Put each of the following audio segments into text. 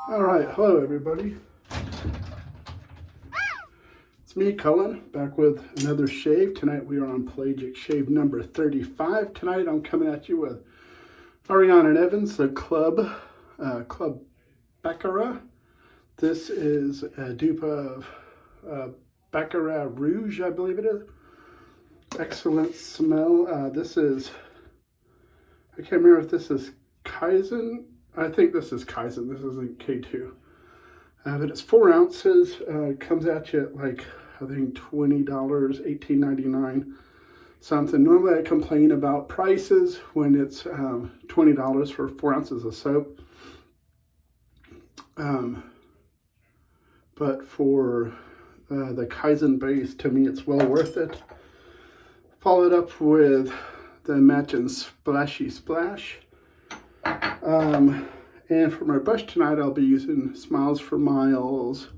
All right, hello everybody. It's me, Cullen, back with another shave. Tonight we are on pelagic shave number 35. Tonight I'm coming at you with Ariane Evans, the Club Baccara. This is a dupe of Baccarat Rouge, I believe it is. Excellent smell. This is, I can't remember if this is Kaizen. I think this is Kaizen. This isn't K2. But it's 4 ounces. Comes at you at like, I think $20, $18.99 something. Normally I complain about prices when it's $20 for 4 ounces of soap. But for the Kaizen base, to me it's well worth it. Followed up with the matching Splashy Splash. And for my brush tonight, I'll be using Smilezformilez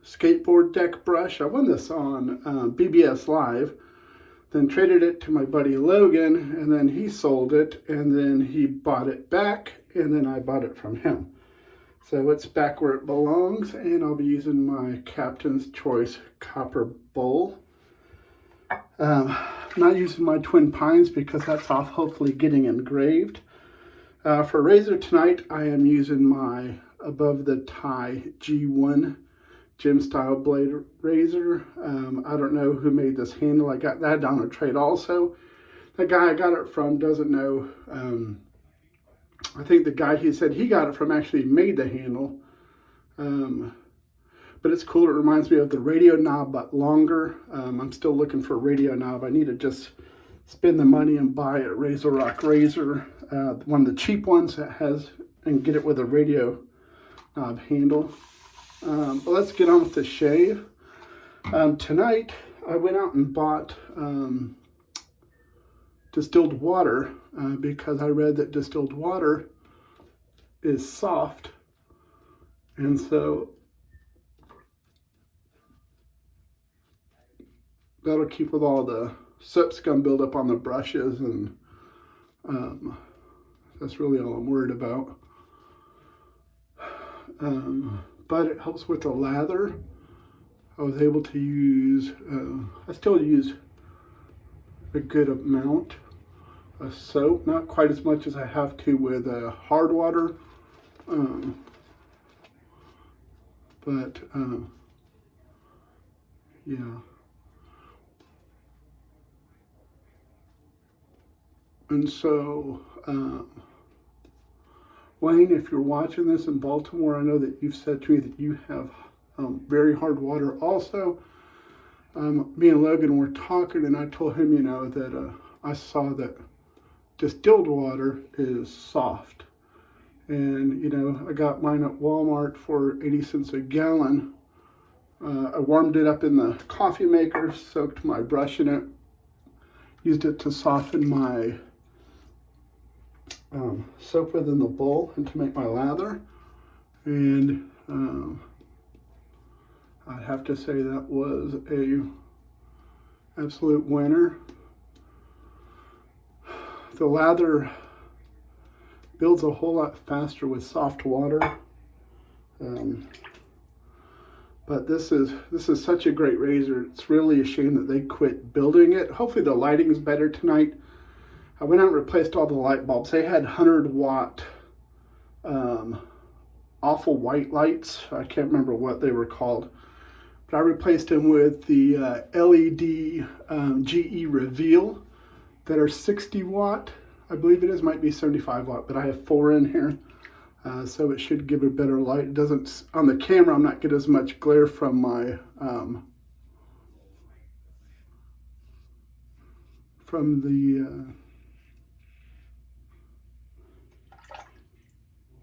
skateboard deck brush. I won this on BBS Live, then traded it to my buddy Logan, and then he sold it, and then he bought it back, and then I bought it from him. So it's back where it belongs, and I'll be using my Captain's Choice copper bowl. I'm not using my Twin Pines because that's off, hopefully getting engraved. For razor tonight, I am using my Above the Tie G1 gym style blade razor. I don't know who made this handle. I got that on a trade also. The guy I got it from doesn't know. I think the guy he said he got it from actually made the handle. But it's cool. It reminds me of the radio knob, but longer. I'm still looking for a radio knob. I need to just spend the money and buy a Razor Rock razor, one of the cheap ones that has, and get it with a radio knob handle. But let's get on with the shave. Tonight I went out and bought distilled water because I read that distilled water is soft, and so that'll keep with all the soap scum buildup on the brushes, and that's really all I'm worried about. But it helps with the lather. I was able to use, I still use a good amount of soap, not quite as much as I have to with hard water, but yeah. And so, Wayne, if you're watching this in Baltimore, I know that you've said to me that you have very hard water also. Me and Logan were talking, and I told him, that I saw that distilled water is soft. And, I got mine at Walmart for 80 cents a gallon. I warmed it up in the coffee maker, soaked my brush in it, used it to soften my soap within the bowl and to make my lather, and I'd have to say that was a absolute winner. The lather builds a whole lot faster with soft water, but this is such a great razor. It's really a shame that they quit building it. Hopefully the lighting is better tonight. I went out and replaced all the light bulbs. They had 100-watt awful white lights. I can't remember what they were called. But I replaced them with the LED GE Reveal that are 60-watt. I believe it is, might be 75-watt, but I have 4 in here. So it should give a better light. It doesn't, on the camera, I'm not getting as much glare from my,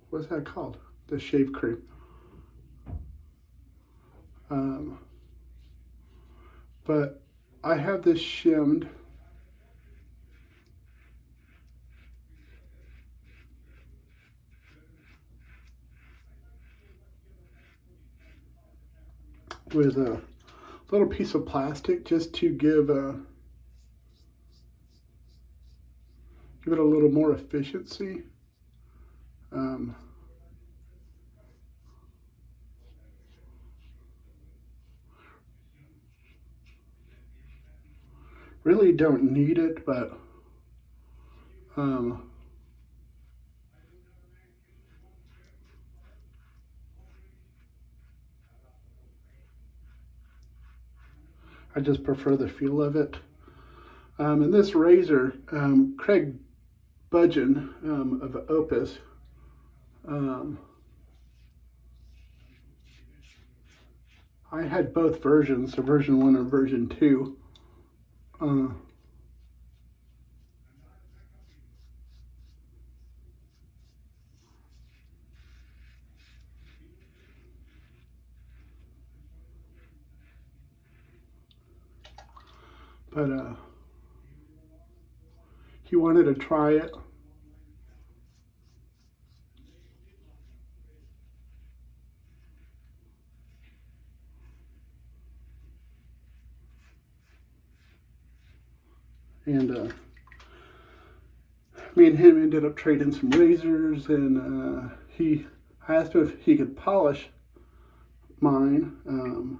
what's that called? The shave cream. But I have this shimmed with a little piece of plastic just to give it a little more efficiency. Really don't need it, but I just prefer the feel of it. And this razor, Craig Budgeon of Opus, I had both versions, so version 1 and version 2. But he wanted to try it. And me and him ended up trading some razors, and I asked him if he could polish mine.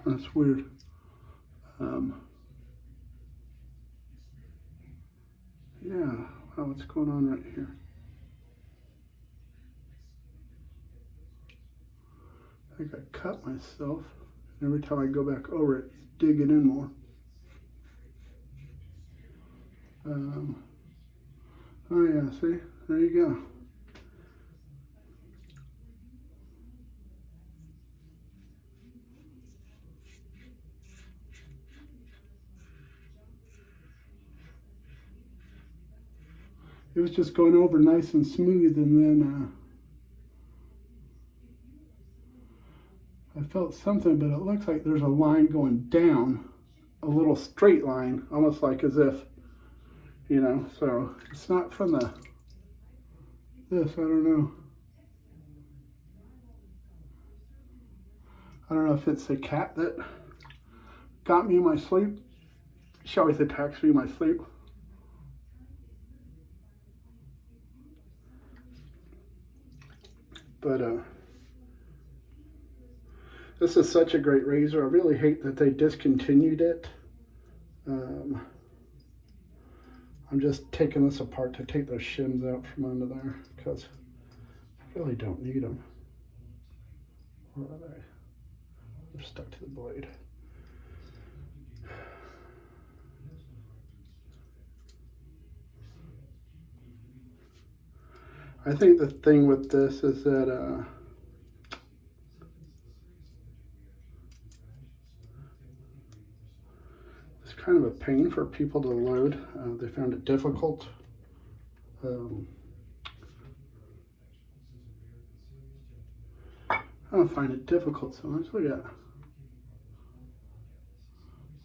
That's weird. Yeah, wow, what's going on right here? I think I cut myself. Every time I go back over it, digging in more. Oh yeah, see? There you go. It was just going over nice and smooth, and then I felt something, but it looks like there's a line going down, a little straight line, almost like as if, so it's not from this, I don't know. I don't know if it's the cat that got me in my sleep. She always attacks me in my sleep. But this is such a great razor. I really hate that they discontinued it. I'm just taking this apart to take those shims out from under there because I really don't need them. Where are they? They're stuck to the blade. I think the thing with this is that it's kind of a pain for people to load. They found it difficult. I don't find it difficult so much. Look at that.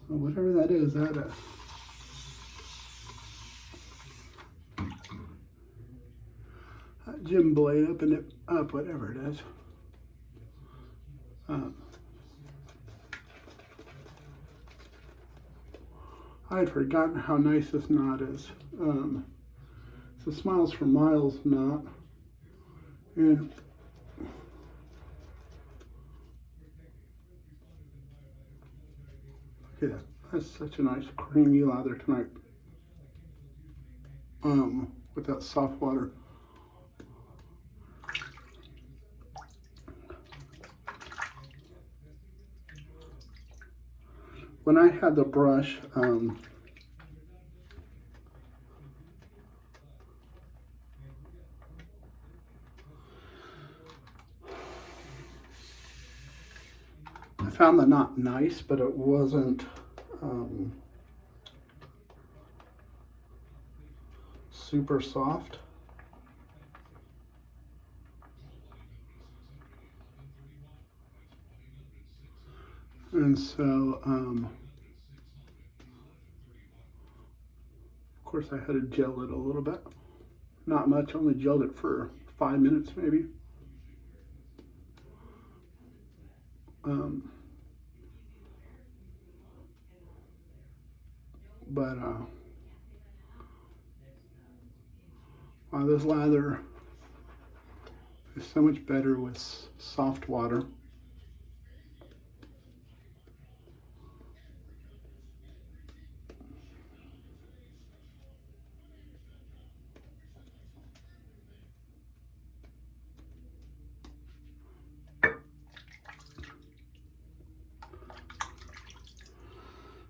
Whatever that is, that gym blade up, whatever it is. I had forgotten how nice this knot is. It's a Smilezformilez knot, and look at that. That's such a nice creamy lather tonight. With that soft water. When I had the brush, I found the knot nice, but it wasn't super soft. And so, of course, I had to gel it a little bit. Not much, only gelled it for 5 minutes maybe. But wow, this lather It's so much better with soft water.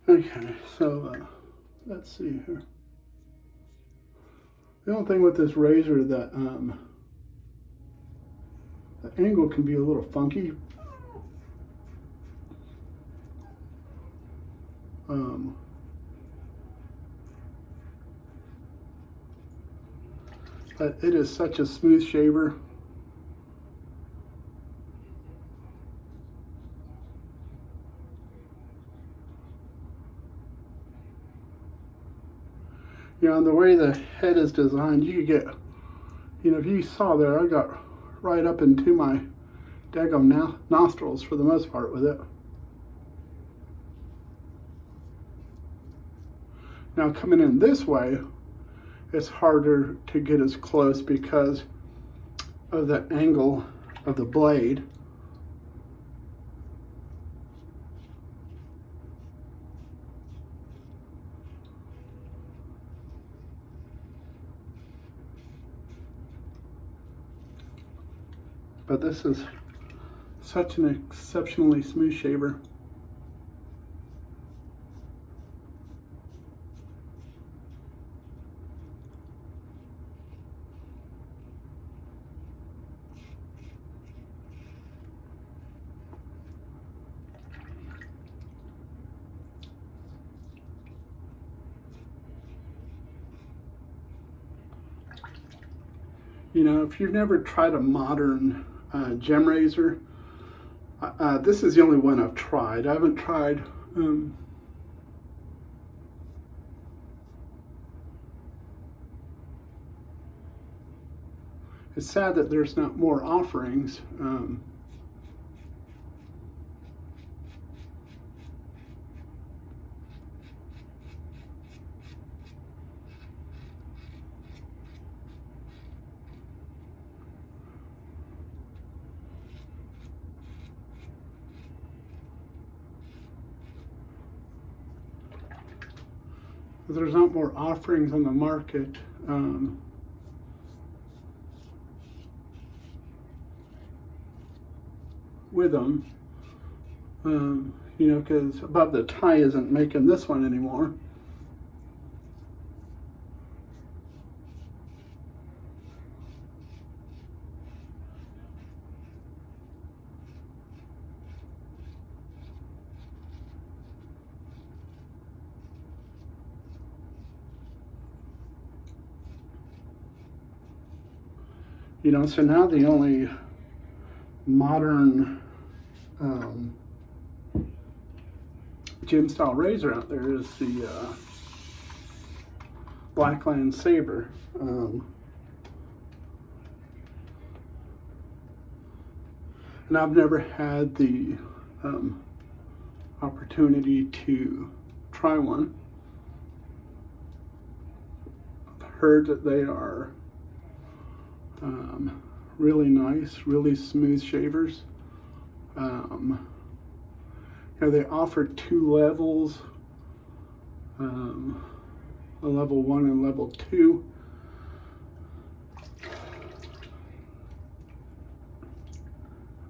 Okay, so let's see here. The only thing with this razor that the angle can be a little funky. But it is such a smooth shaver. You know, and the way the head is designed, you could get, you know, if you saw there, I got right up into my daggum nostrils for the most part with it. Now coming in this way, it's harder to get as close because of the angle of the blade. But this is such an exceptionally smooth shaver. You know, if you've never tried a modern gem razor, this is the only one I've tried. I haven't tried it's sad that there's not more offerings. There's not more offerings on the market. With them, you know, because Above the Tie isn't making this one anymore. You know, so now the only modern gem style razor out there is the Blackland Saber. And I've never had the opportunity to try one. I've heard that they are really nice, really smooth shavers. You know, they offer 2 levels, a level 1 and level 2.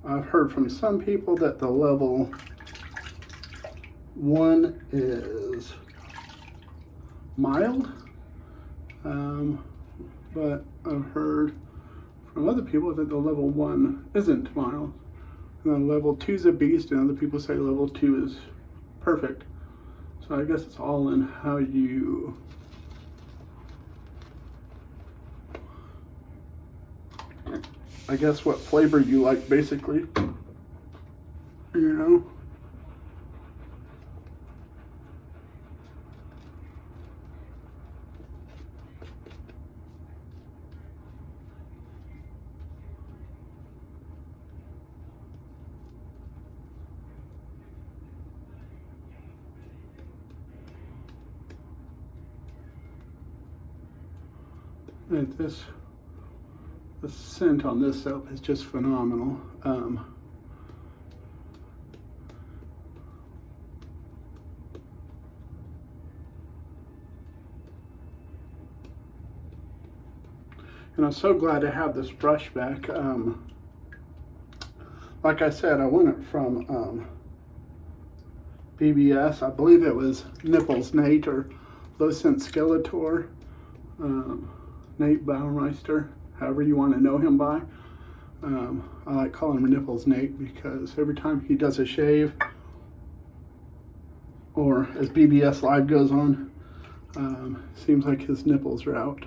I've heard from some people that the level 1 is mild, but I've heard from other people that the level 1 isn't mild. And then level 2 is a beast, and other people say level 2 is perfect. So I guess it's all in how you I guess what flavor you like, basically. You know? And this The scent on this soap is just phenomenal. And I'm so glad to have this brush back. Like I said, I won it from BBS. I believe it was Nipples Nate or Low Scent Skeletor. Nate Baumeister, however you want to know him by. I like calling him Nipples Nate because every time he does a shave, or as BBS Live goes on, seems like his nipples are out.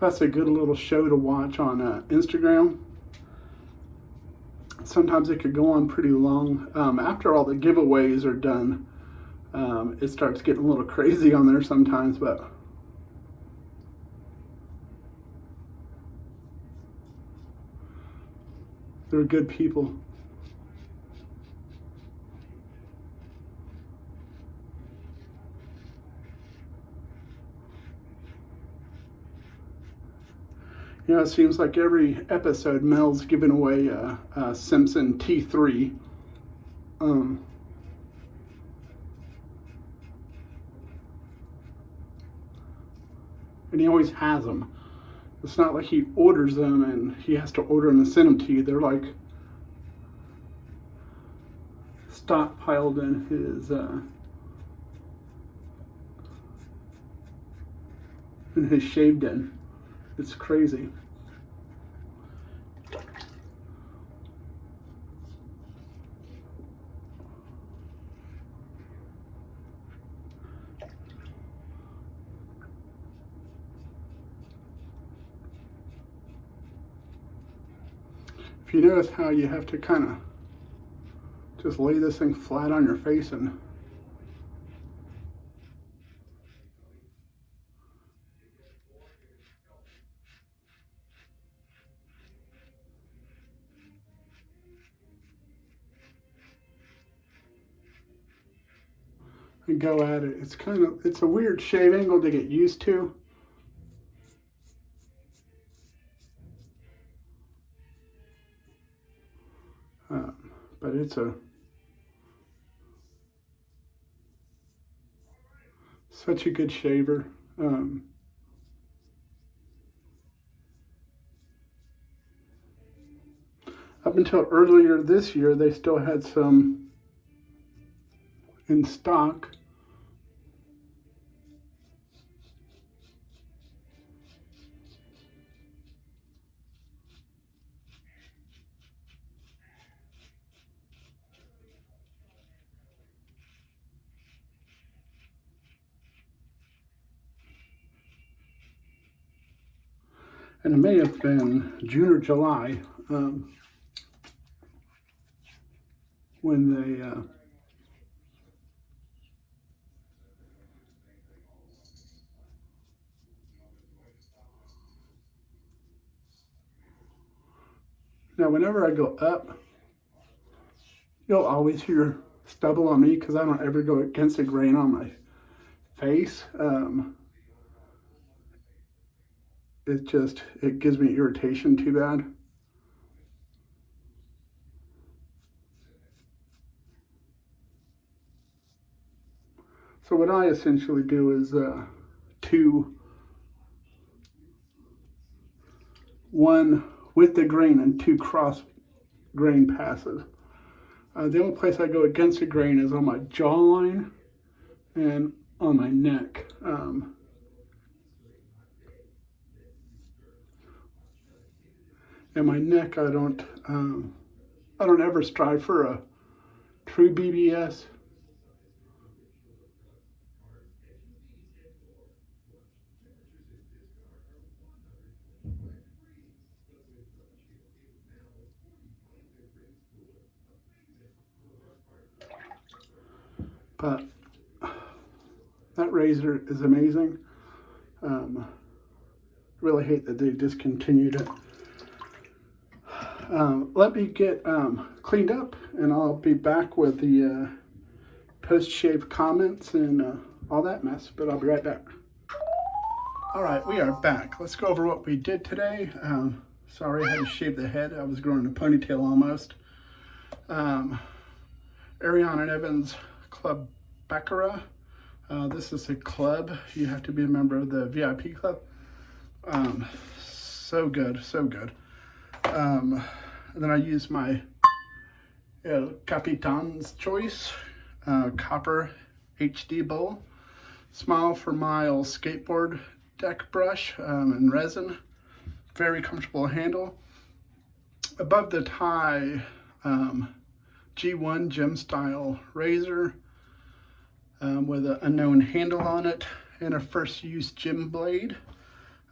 That's a good little show to watch on Instagram. Sometimes it could go on pretty long. After all the giveaways are done, it starts getting a little crazy on there sometimes, but they're good people. You know, it seems like every episode Mel's giving away a Simpson T3. And he always has them. It's not like he orders them and he has to order them and send them to you. They're like stockpiled in his shave den. It's crazy. If you notice how you have to kind of just lay this thing flat on your face and go at it. It's a weird shave angle to get used to. But it's such a good shaver. Up until earlier this year, they still had some in stock. And it may have been June or July when they now whenever I go up, you'll always hear stubble on me because I don't ever go against the grain on my face. It gives me irritation too bad. So what I essentially do is one with the grain and two cross grain passes. The only place I go against the grain is on my jawline and on my neck. And my neck, I don't ever strive for a true BBS. But that That razor is amazing. Really hate that they discontinued it. Let me get cleaned up, and I'll be back with the post-shave comments and all that mess, but I'll be right back. All right, we are back. Let's go over what we did today. Sorry, I had to shave the head. I was growing a ponytail almost. A&E Club Baccara. This is a club. You have to be a member of the VIP club. So good, so good. And then I use my El Capitan's Choice copper HD bowl. Smilezformilez skateboard deck brush and resin. Very comfortable handle. Above the tie, G1 gem style razor with an unknown handle on it, and a first use gym blade.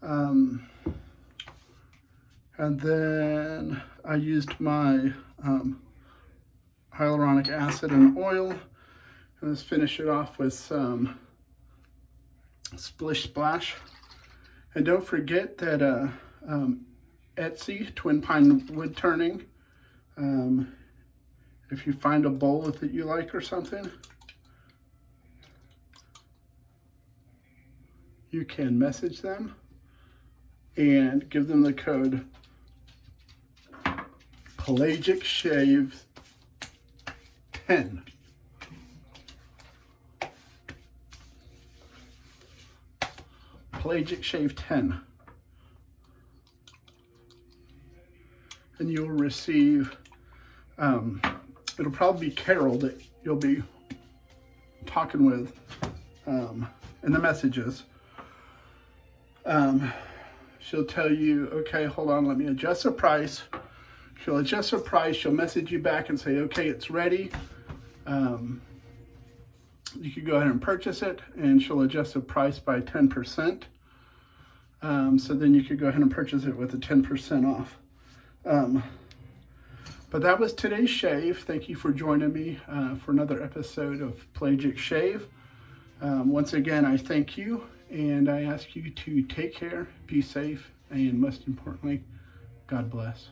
And then I used my hyaluronic acid and oil, and let's finish it off with some Splish Splash. And don't forget that Etsy, Twin Pine Wood Turning, if you find a bowl that you like or something, you can message them and give them the code Pelagic Shave 10. Pelagic Shave 10. And you'll receive, it'll probably be Carol that you'll be talking with in the messages. She'll tell you, okay, hold on, let me adjust the price. She'll adjust the price. She'll message you back and say, okay, it's ready. You can go ahead and purchase it, and she'll adjust the price by 10%. So then you could go ahead and purchase it with a 10% off. But that was today's shave. Thank you for joining me for another episode of Pelagic Shave. Once again, I thank you, and I ask you to take care, be safe, and most importantly, God bless.